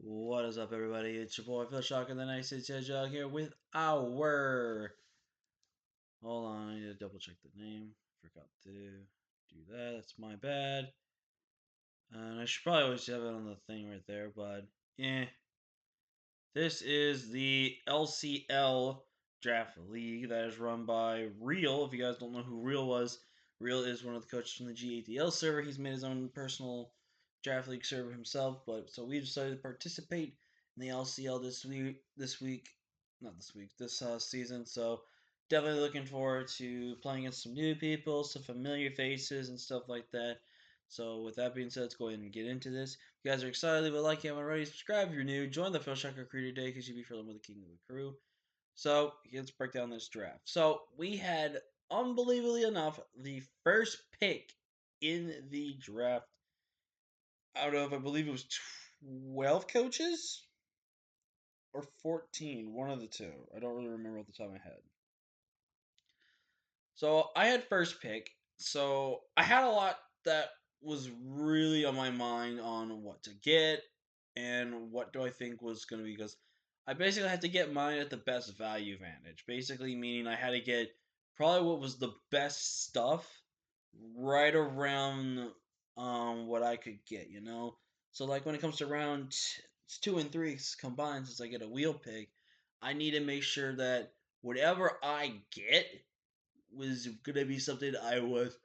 What is up, everybody? It's your boy Phil Shock and the Nice Hedgehog here with our. Hold on, I need to double check the name. Forgot to do that. That's my bad. And I should probably always have it on the thing right there, but yeah. This is the LCL Draft League that is run by Real. If you guys don't know who Real was, Real is one of the coaches from the G8DL server. He's made his own personal Draft League server himself, but so we decided to participate in the LCL this season. So definitely looking forward to playing against some new people, some familiar faces, and stuff like that. So with that being said, let's go ahead and get into this. If you guys are excited, leave a like if you haven't already. Subscribe if you're new. Join the Phil Shocker crew today because you'll be feeling with the king of the crew. So let's break down this draft. So we had, unbelievably enough, the first pick in the draft out of, I believe it was 12 coaches or 14, one of the two. I don't really remember off the top of my head. So I had first pick. So I had a lot that was really on my mind on what to get and what do I think was going to be, because I basically had to get mine at the best value advantage. Basically, meaning I had to get probably what was the best stuff right around what I could get. So like when it comes to round 2 and 3 combined, since I get a wheel pick, I need to make sure that whatever I get was gonna be something I was.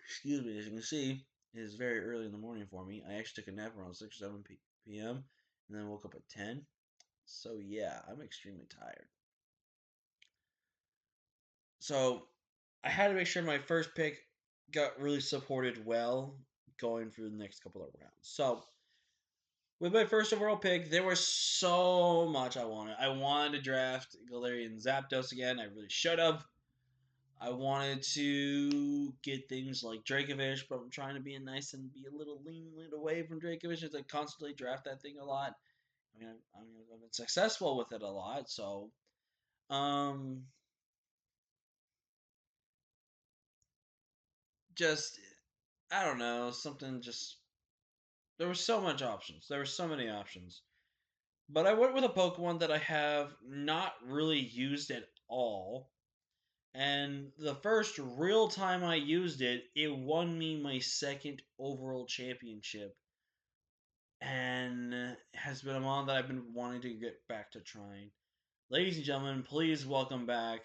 Excuse me. As you can see, it is very early in the morning for me. I actually took a nap around 6 or 7 p.m. and then woke up at 10. So yeah, I'm extremely tired. So I had to make sure my first pick got really supported well going through the next couple of rounds. So with my first overall pick, there was so much I wanted. I wanted to draft Galarian Zapdos again. I really should have. I wanted to get things like Dracovish, but I'm trying to be nice and be a little lean away from Dracovish as I constantly draft that thing a lot. I've been successful with it a lot, so um, just I don't know, something just there was so much options. There were so many options, but I went with a Pokemon that I have not really used at all. And the first real time I used it, it won me my second overall championship and has been a mon that I've been wanting to get back to trying. Ladies and gentlemen, please welcome back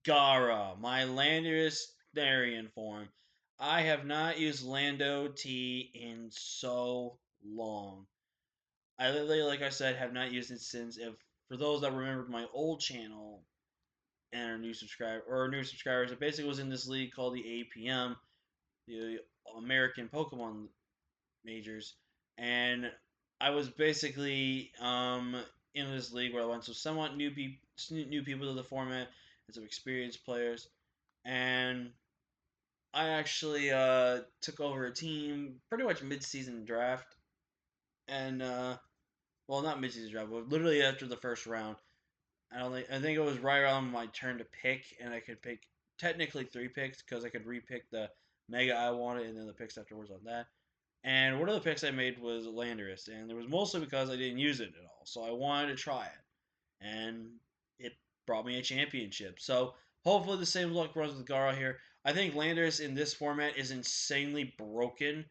Gara, my Landorus Therian form. I have not used Lando T in so long. I literally, like I said, have not used it since. If for those that remembered my old channel and are new subscribers, it basically was in this league called the APM, the American Pokemon Majors, and I was basically in this league where I went to somewhat new people to the format and some experienced players, and I actually took over a team pretty much mid-season draft, and well, not mid-season draft, but literally after the first round. I think it was right around my turn to pick, and I could pick technically 3 picks because I could repick the mega I wanted, and then the picks afterwards on that. And one of the picks I made was Landorus, and it was mostly because I didn't use it at all. So I wanted to try it, and it brought me a championship. So hopefully the same luck runs with Gara here. I think Landorus in this format is insanely broken.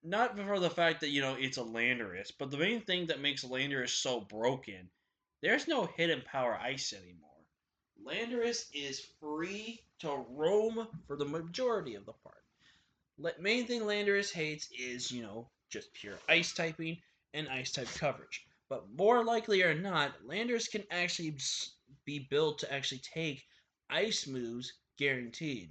Not for the fact that, it's a Landorus, but the main thing that makes Landorus so broken, there's no hidden power ice anymore. Landorus is free to roam for the majority of the part. Main thing Landorus hates is, just pure ice typing and ice type coverage. But more likely or not, Landorus can actually be built to actually take ice moves guaranteed,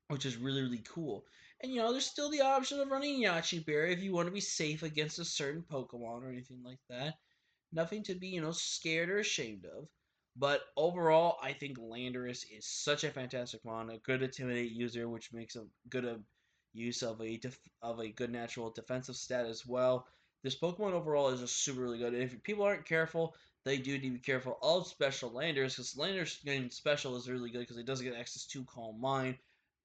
which is really, really cool. And, there's still the option of running Yachi Berry if you want to be safe against a certain Pokemon or anything like that. Nothing to be, scared or ashamed of. But overall, I think Landorus is such a fantastic mon, a good Intimidate user, which makes a good use of a good natural defensive stat as well. This Pokemon overall is just super really good. And if people aren't careful, they do need to be careful of special Landorus, because Landorus getting special is really good because it does get access to Calm Mind,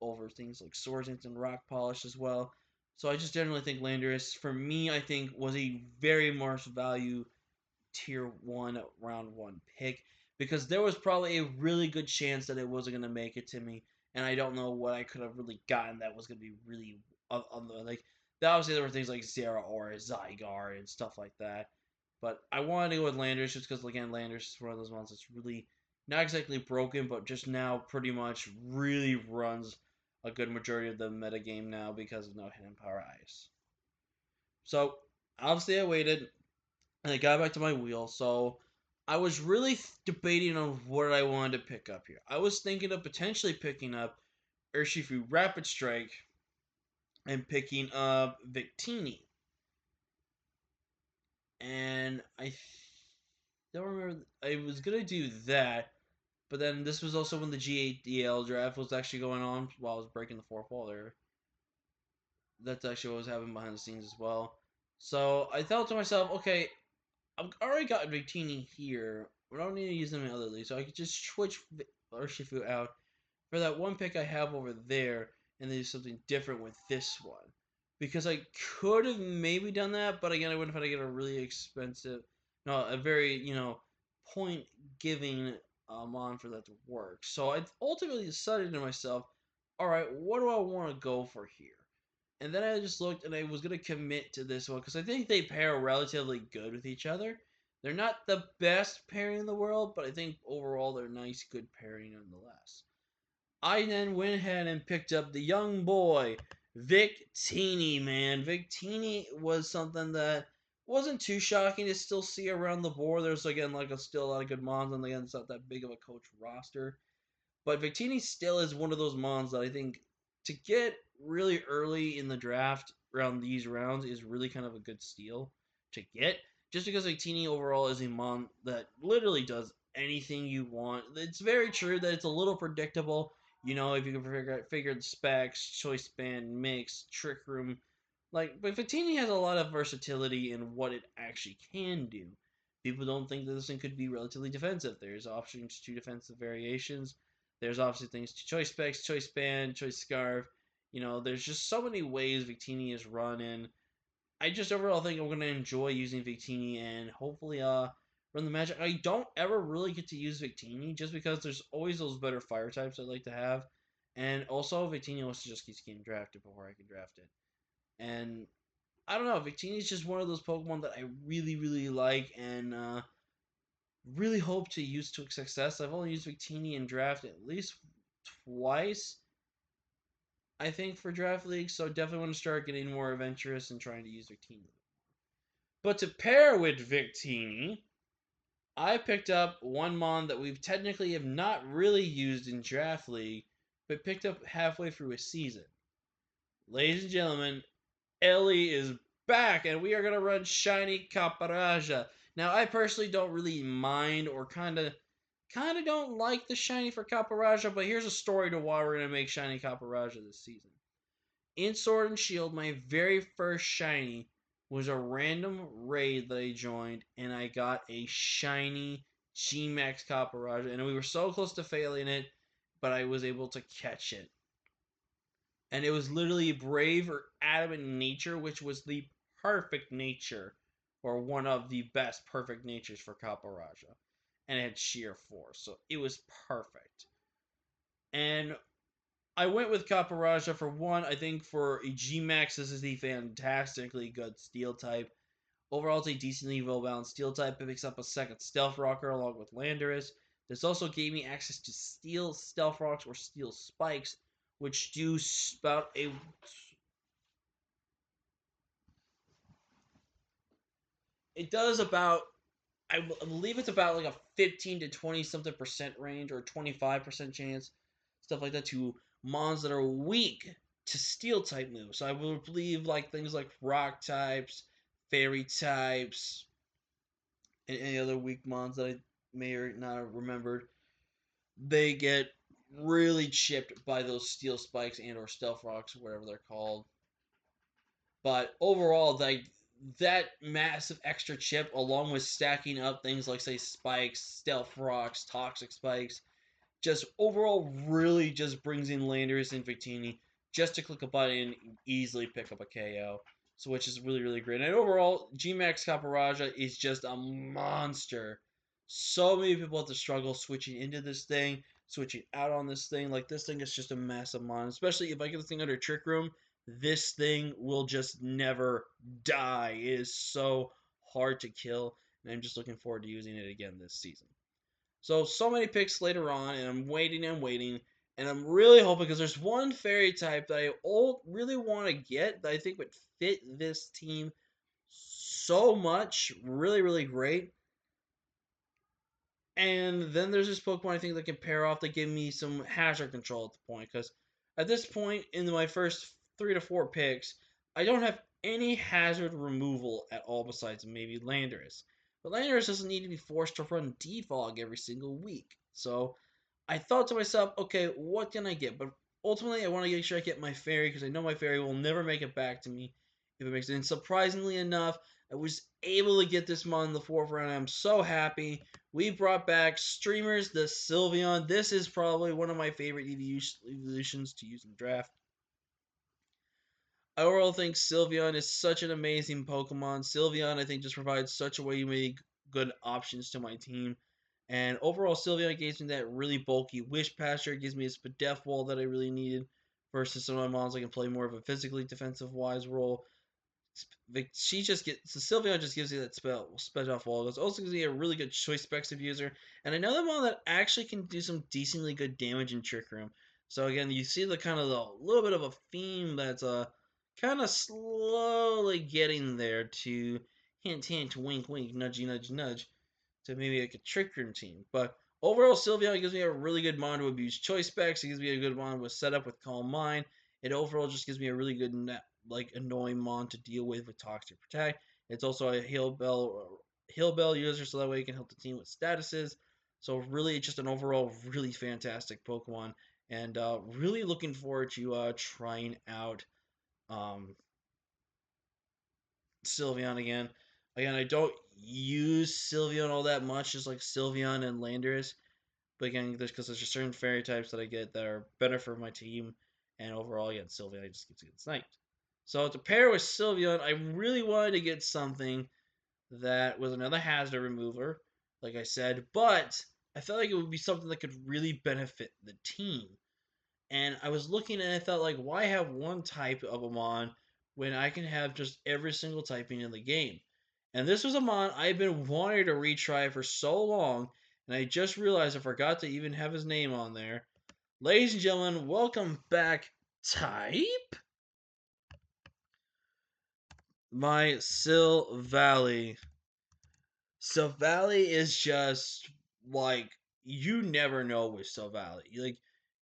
over things like Swords and Rock Polish as well. So I just generally think Landorus, for me, I think was a very much value tier 1 round 1 pick because there was probably a really good chance that it wasn't going to make it to me, and I don't know what I could have really gotten that was going to be really on the like. Obviously, there were things like Zera or Zygarde and stuff like that, but I wanted to go with Landers just because again, Landers is one of those ones that's really not exactly broken, but just now pretty much really runs a good majority of the metagame now because of no hidden power ice. So obviously, I waited and I got back to my wheel. So I was really debating on what I wanted to pick up here. I was thinking of potentially picking up Urshifu Rapid Strike and picking up Victini. And I don't remember. I was going to do that, but then this was also when the G8DL draft was actually going on while I was breaking the fourth wall there. That's actually what was happening behind the scenes as well. So I thought to myself, okay, I've already got Victini here. I don't need to use them in other leagues, so I could just switch Urshifu out for that one pick I have over there, and then do something different with this one. Because I could have maybe done that, but again, I wouldn't have had to get a really expensive, no, a very point giving mon for that to work. So I ultimately decided to myself, all right, what do I want to go for here? And then I just looked and I was going to commit to this one because I think they pair relatively good with each other. They're not the best pairing in the world, but I think overall they're nice, good pairing nonetheless. I then went ahead and picked up the young boy, Victini, man. Victini was something that wasn't too shocking to still see around the board. There's, again, still a lot of good mons, and again, it's not that big of a coach roster. But Victini still is one of those mons that I think to get really early in the draft around these rounds is really kind of a good steal to get. Just because Victini overall is a mon that literally does anything you want. It's very true that it's a little predictable. If you can figure the specs, choice band, mix, trick room. But Victini has a lot of versatility in what it actually can do. People don't think that this thing could be relatively defensive. There's options to defensive variations. There's obviously things to choice specs, choice band, choice scarf. There's just so many ways Victini is run, and I just overall think I'm gonna enjoy using Victini and hopefully run the magic. I don't ever really get to use Victini just because there's always those better fire types I like to have, and also Victini also just keeps getting drafted before I can draft it, and I don't know. Victini is just one of those Pokemon that I really really like and really hope to use to success. I've only used Victini in draft at least twice, I think, for draft leagues, so definitely want to start getting more adventurous and trying to use Victini. But to pair with Victini, I picked up one mon that we've technically have not really used in draft league, but picked up halfway through a season. Ladies and gentlemen, Ellie is back, and we are gonna run Shiny Caparaja. Now, I personally don't really mind, or kind of don't like the Shiny for Caparaja, but here's a story to why we're gonna make Shiny Caparaja this season. In Sword and Shield, my very first Shiny was a random raid that I joined, and I got a Shiny G-Max Caparaja, and we were so close to failing it, but I was able to catch it. And it was literally Brave or Adamant Nature, which was the perfect nature, or one of the best perfect natures for Caparaja. And it had Sheer Force, so it was perfect. And I went with Caparaja for one. I think for a G-Max, this is the fantastically good Steel type. Overall, it's a decently well-balanced Steel type. It picks up a second Stealth Rocker along with Landorus. This also gave me access to Steel Stealth Rocks or Steel Spikes, which do about a... It does about... I believe it's about like a 15 to 20 something percent range or 25% chance, stuff like that, to mons that are weak to steel type moves. So I would believe like things like rock types, fairy types, and any other weak mons that I may or not have remembered. They get really chipped by those steel spikes and or stealth rocks, whatever they're called. But overall, that massive extra chip, along with stacking up things like say spikes, stealth rocks, toxic spikes, just overall really just brings in Landers and Victini just to click a button and easily pick up a KO. So which is really really great. And overall, Gmax Caparaja is just a monster. So many people have to struggle switching into this thing, switching out on this thing. Like this thing is just a massive mon. Especially if I get this thing under Trick Room, this thing will just never die. It is so hard to kill, and I'm just looking forward to using it again this season. So many picks later on, and I'm waiting and waiting, and I'm really hoping because there's one fairy type that I really want to get that I think would fit this team so much, really, really great. And then there's this Pokemon I think that can pair off that give me some hazard control at the point. Because at this point in my first 3 to 4 picks, I don't have any hazard removal at all besides maybe Landorus. But Landorus doesn't need to be forced to run Defog every single week. So I thought to myself, okay, what can I get? But ultimately, I want to make sure I get my fairy because I know my fairy will never make it back to me if it makes it. And surprisingly enough, I was able to get this mon in the fourth round. I'm so happy. We brought back Streamers, the Sylveon. This is probably one of my favorite evolutions to use in the draft. I overall think Sylveon is such an amazing Pokemon. Sylveon, I think, just provides such a way many good options to my team. And overall, Sylveon gives me that really bulky Wish Pasture. It gives me a Spadef Wall that I really needed. Versus some of my mons, I can play more of a physically defensive wise role. She just gets so Sylveon just gives you that spell off wall. It's also gives you a really good choice specs abuser, and another one that actually can do some decently good damage in Trick Room. So again, you see the kind of the little bit of a theme that's kind of slowly getting there to hint hint wink wink nudgy nudge nudge to maybe like a Trick Room team. But overall, Sylveon gives me a really good mon to abuse choice specs. It gives me a good mon with setup with Calm Mind. It overall just gives me a really good like annoying mon to deal with Toxic Protect. It's also a Heal Bell user, so that way you can help the team with statuses. So really, just an overall really fantastic Pokemon, and really looking forward to trying out um, Sylveon again. Again, I don't use Sylveon all that much, just like Sylveon and Landorus. But again, because there's just certain fairy types that I get that are better for my team. And overall, again, Sylveon just gets sniped. So to pair with Sylveon, I really wanted to get something that was another hazard remover, like I said, but I felt like it would be something that could really benefit the team. And I was looking and I thought, like, why have one type of a mon when I can have just every single typing in the game? And this was a mon I've been wanting to retry for so long, and I just realized I forgot to even have his name on there. Ladies and gentlemen, welcome back, Type, my Silvally. Silvally is just like you never know with Silvally. Like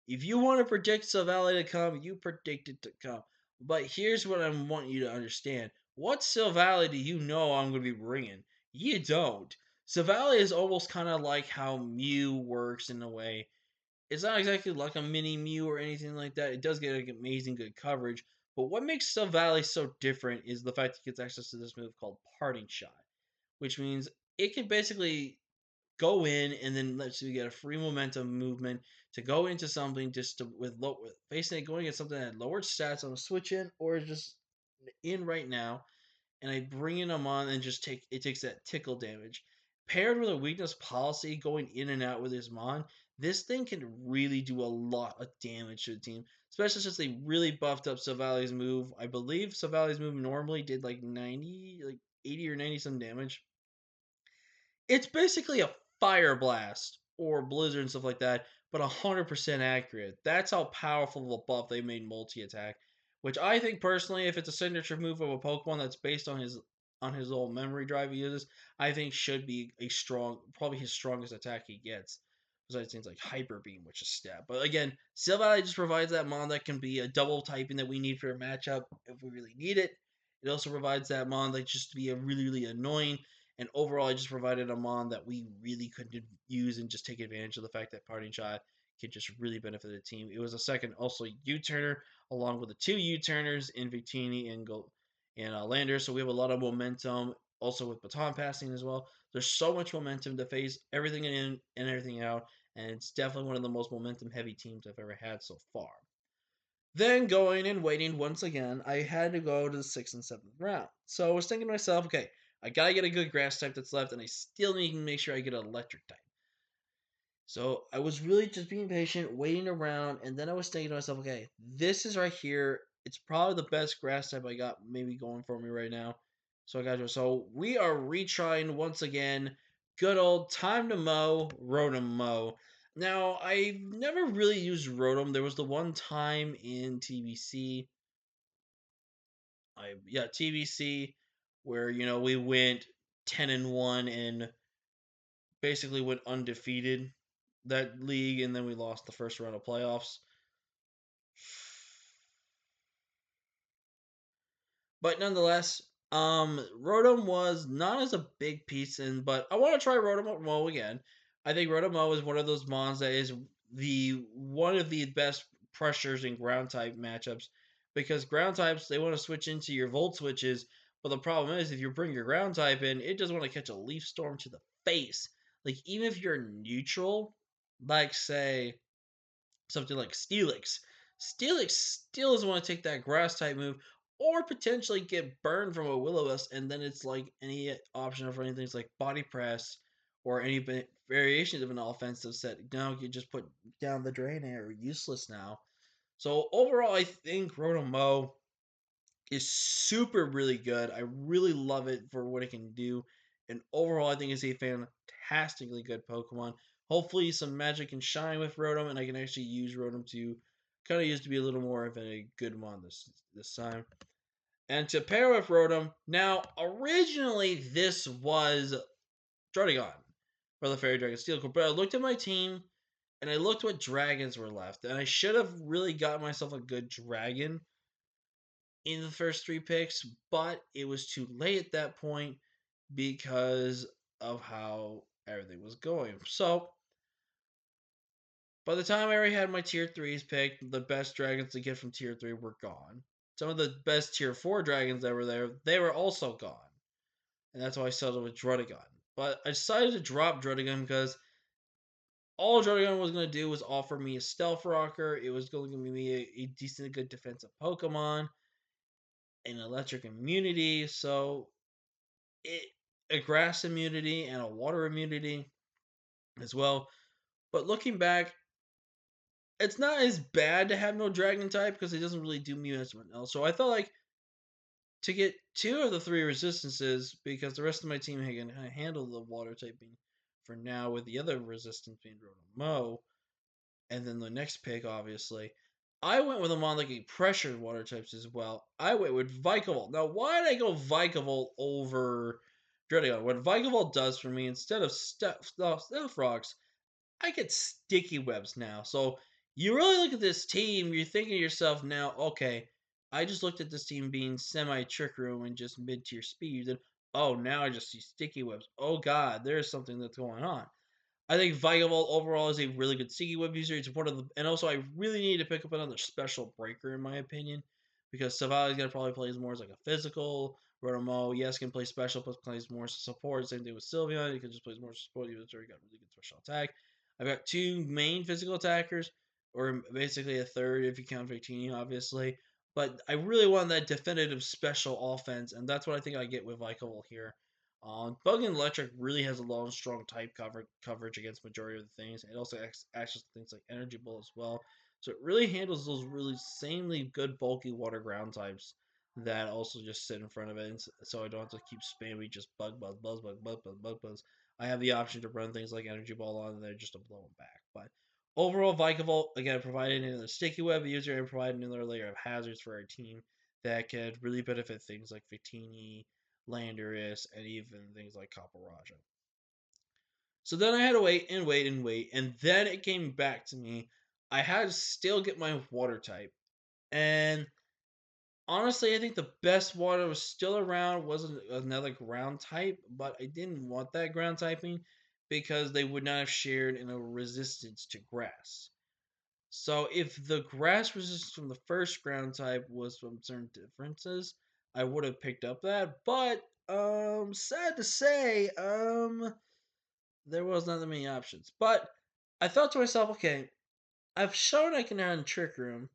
if you want to predict Silvally to come, you predict it to come. But here's what I want you to understand: what Silvally do you know I'm going to be bringing? You don't. Silvally is almost kind of like how Mew works in a way. It's not exactly like a mini Mew or anything like that. It does get like amazing good coverage. But what makes Silvally so different is the fact it gets access to this move called Parting Shot, which means it can basically go in and then lets you get a free momentum movement to go into something just to with basically going at something that lowered stats on a switch in or just in right now, and I bring in them on and just takes that tickle damage. Paired with a weakness policy going in and out with his mon, this thing can really do a lot of damage to the team. Especially since they really buffed up Savali's move. I believe Savali's move normally did like 90, like 80 or 90 some damage. It's basically a fire blast or blizzard and stuff like that, but 100% accurate. That's how powerful of a buff they made multi attack. Which I think personally, if it's a signature move of a Pokemon that's based on his old memory drive he uses, I think should be a strong, probably his strongest attack he gets. Besides things like Hyper Beam, which is stab. But again, Silvally just provides that mon that can be a double typing that we need for a matchup if we really need it. It also provides that mon that just to be a really, really annoying, and overall, I just provided a mon that we really couldn't use and just take advantage of the fact that Parting Shot could just really benefit the team. It was a second also U-turner along with the two U-turners in Victini and Lander. So we have a lot of momentum. Also with baton passing as well. There's so much momentum to phase everything in and everything out. and it's definitely one of the most momentum heavy teams I've ever had so far. Then going and waiting once again, I had to go to the 6th and 7th round. So I was thinking to myself, okay, I gotta get a good grass type that's left, and I still need to make sure I get an electric type. So I was really just being patient, waiting around, and then I was thinking to myself, okay, this is right here. It's probably the best grass type I got maybe going for me right now. So I got to. So we are retrying once again. Good old time to mow, Rotom mow. Now I've never really used Rotom. There was the one time in TBC. TBC, where we went 10-1 and basically went undefeated that league, and then we lost the first round of playoffs. But nonetheless, Rotom was not as a big piece in, but I want to try Rotom again. I think Rotom is one of those mons that is the one of the best pressures in ground type matchups, because ground types they want to switch into your Volt switches, but the problem is if you bring your ground type in, it doesn't want to catch a Leaf Storm to the face. Like even if you're neutral, like say something like Steelix. Steelix still doesn't want to take that grass type move or potentially get burned from a Will-O-Wisp, and then it's like any option for anything like Body Press or any variations of an offensive set. Now you just put down the drain air, useless now. So overall, I think Rotom is super really good. I really love it for what it can do. And overall, I think it's a fantastically good Pokemon. Hopefully, some magic can shine with Rotom, and I can actually use Rotom to kind of use to be a little more of a good one this time. And to pair with Rotom, now originally this was Druddigon for the Fairy Dragon Steel Core, but I looked at my team and I looked what dragons were left, and I should have really got myself a good dragon in the first three picks, but it was too late at that point because of how everything was going. So by the time I already had my tier threes picked, the best dragons to get from tier three were gone. Some of the best tier four dragons that were there, they were also gone. And that's why I settled with Druddigon. But I decided to drop Druddigon because all Druddigon was going to do was offer me a Stealth Rocker. It was going to give me a decent, good defensive Pokemon, an electric immunity. So it, a grass immunity and a water immunity as well. But looking back, it's not as bad to have no dragon type because it doesn't really do me as much else. So I felt like to get two of the three resistances, because the rest of my team can handle the water typing for now, with the other resistance being Rotom and then the next pick, obviously. I went with them on like a pressured water types as well. I went with Vikavolt. Now, why did I go Vikavolt over Druddigon? What Vikavolt does for me, instead of Stealth Rocks, I get sticky webs now. So you really look at this team, you're thinking to yourself now, okay, I just looked at this team being semi trick room and just mid tier speed, and oh, now I just see sticky webs. Oh god, there's something that's going on. I think Vigavolt overall is a really good sticky web user. It's one of the, and also I really need to pick up another special breaker in my opinion, because Savali's gonna probably play more as like a physical. Rotomo, yes, can play special, but plays more support. Same thing with Sylveon. He can just play more support. He's already got really good special attack. I've got two main physical attackers, or basically a third if you count Victini, obviously. But I really want that definitive special offense, and that's what I think I get with Vikavolt here. Bug and Electric really has a long, strong type coverage against majority of the things. It also acts things like Energy Ball as well. So it really handles those really insanely good, bulky water ground types that also just sit in front of it. And so I don't have to keep spamming just buzz. I have the option to run things like Energy Ball on there just to blow them back. But overall, Vikavolt, again, provided another sticky web user and provided another layer of hazards for our team that could really benefit things like Victini, Landorus, and even things like Caparaja. So then I had to wait and wait and wait, and then it came back to me. I had to still get my water type. And honestly, I think the best water was still around was another ground type, but I didn't want that ground typing because they would not have shared in a resistance to grass. So if the grass resistance from the first ground type was from certain differences, I would have picked up that. But sad to say, there was not that many options. But I thought to myself, okay, I've shown I can earn Trick Room.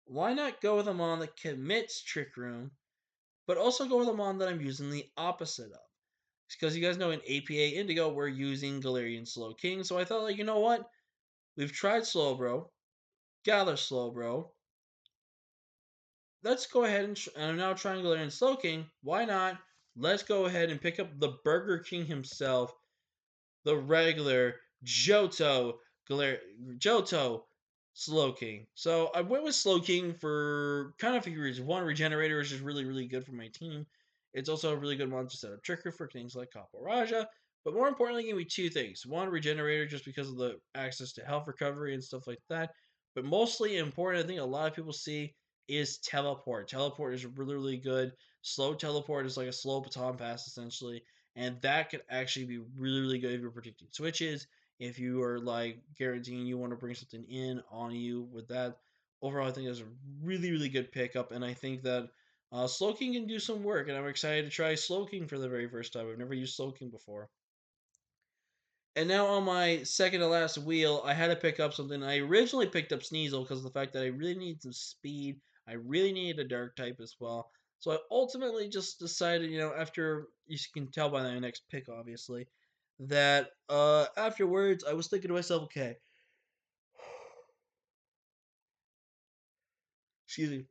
Why not go with a mon that commits Trick Room, but also go with a mon that I'm using the opposite of? Because you guys know in APA Indigo, we're using Galarian Slowking. So I thought, like, you know what? We've tried Slowbro, Gather Slowbro. Let's go ahead and I'm now trying Galarian Slowking. Why not? Let's go ahead and pick up the Burger King himself, the regular Johto Slowking. So I went with Slowking for kind of a few reasons. One, Regenerator is just really, really good for my team. It's also a really good monster setup trigger for things like Kaparaja. But more importantly, give me two things. One, Regenerator just because of the access to health recovery and stuff like that. But mostly important, I think a lot of people see is Teleport. Teleport is really, really good. Slow Teleport is like a slow baton pass essentially, and that could actually be really, really good if you're predicting switches. If you are like guaranteeing you want to bring something in on you with that, overall, I think that's a really, really good pickup, and I think that Slowking can do some work, and I'm excited to try Slowking for the very first time. I've never used Slowking before. And now on my second to last wheel, I had to pick up something. I originally picked up Sneasel because of the fact that I really need some speed. I really needed a dark type as well. So I ultimately just decided, after you can tell by my next pick, obviously, that afterwards I was thinking to myself, okay, excuse me,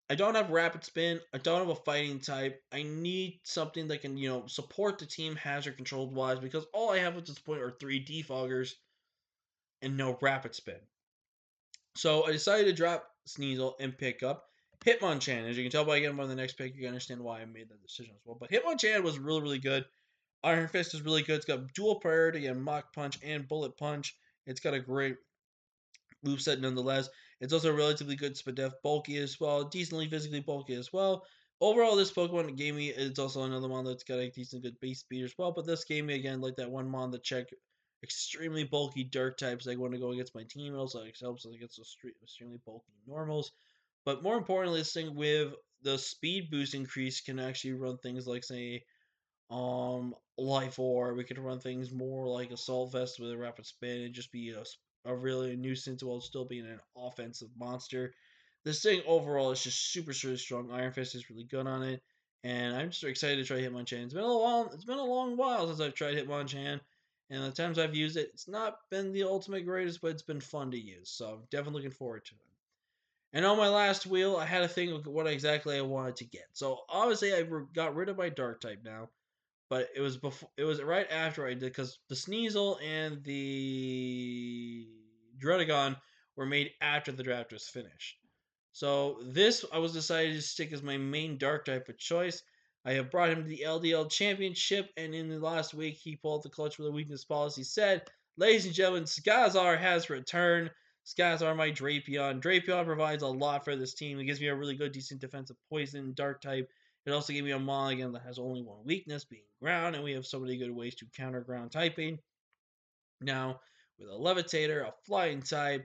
I don't have rapid spin. I don't have a fighting type. I need something that can, support the team hazard controlled wise because all I have at this point are three defoggers and no rapid spin. So I decided to drop Sneasel and pick up Hitmonchan. As you can tell by getting on the next pick, you can understand why I made that decision as well. But Hitmonchan was really, really good. Iron Fist is really good. It's got dual priority and Mach Punch and Bullet Punch. It's got a great moveset nonetheless. It's also relatively good Spadef bulky as well, decently physically bulky as well. Overall, this Pokemon gave me, it's also another one that's got a decent good base speed as well, but this gave me, again, like that one mon that checked extremely bulky dirt types I want to go against my team. It also helps against those extremely bulky normals. But more importantly, this thing with the speed boost increase can actually run things like, say, Life Orb. We could run things more like Assault Vest with a rapid spin and just be a really nuisance while still being an offensive monster. This thing overall is just super, super strong. Iron Fist is really good on it, and I'm just excited to try Hitmonchan. It's been a long while since I've tried Hitmonchan, and the times I've used it, it's not been the ultimate greatest, but it's been fun to use. So I'm definitely looking forward to it. And on my last wheel, I had to think of what exactly I wanted to get. So obviously, I got rid of my Dark type now, but it was before. It was right after I did because the Sneasel and the Dredagon were made after the draft was finished. So this I was decided to stick as my main dark type of choice. I have brought him to the LDL Championship, and in the last week he pulled the clutch for the weakness policy. Said, "Ladies and gentlemen, Skazar has returned. Skazar, my Drapion. Drapion provides a lot for this team. It gives me a really good, decent defensive poison dark type. It also gave me a Mulligan that has only one weakness, being ground, and we have so many good ways to counter ground typing. Now, with a Levitator, a flying type,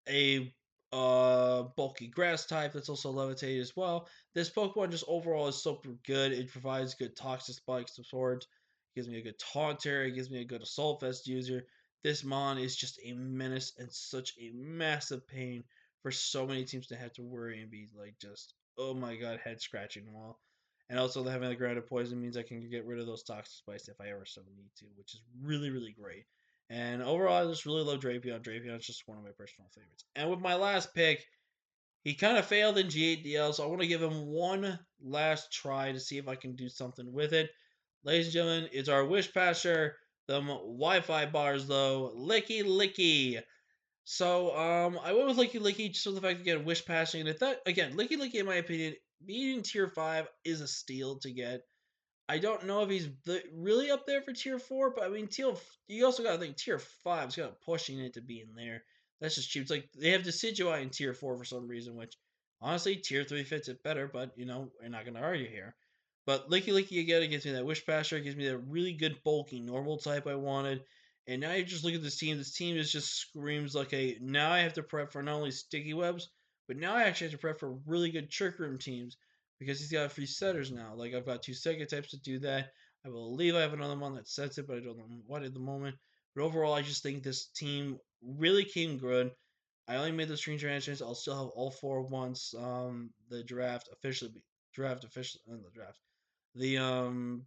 a bulky grass type that's also levitated as well. This Pokemon just overall is super good. It provides good toxic spike support. It gives me a good taunter. It gives me a good assault vest user. This Mon is just a menace and such a massive pain for so many teams to have to worry and be like just, oh my god, head scratching wall. And also having the grounded poison means I can get rid of those toxic spikes if I ever so need to, which is really, really great. And overall, I just really love Drapion. Drapion is just one of my personal favorites. And with my last pick, he kind of failed in G8DL, so I want to give him one last try to see if I can do something with it. Ladies and gentlemen, it's our Wish Passer, the Wi-Fi bars though, Licky Licky. So I went with Licky Licky just for the fact again Wish Passing, and I thought again Licky Licky in my opinion, being tier 5 is a steal to get. I don't know if he's really up there for tier 4, but I mean, you also got to think tier 5's got pushing it to be in there. That's just cheap. It's like they have Decidueye in tier 4 for some reason, which honestly, tier 3 fits it better, but we're not going to argue here. But Licky Licky again, it gives me that Wish Passer, it gives me that really good bulky normal type I wanted. And now you just look at this team. This team just screams like a now I have to prep for not only sticky webs, but now I actually have to prep for really good trick room teams because he's got free setters now. Like I've got two second types to do that. I believe I have another one that sets it, but I don't know what at the moment. But overall, I just think this team really came good. I only made the screen transitions. I'll still have all four once the draft officially the draft the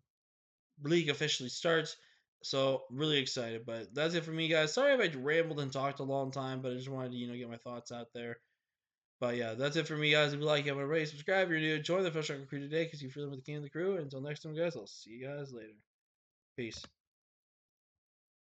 league officially starts. So really excited. But that's it for me, guys. Sorry if I rambled and talked a long time, but I just wanted to get my thoughts out there. But yeah, that's it for me, guys. If you like it, rate, subscribe. If you're new, join the Official Crew today because you're feeling with the king of the crew. Until next time, guys, I'll see you guys later. Peace.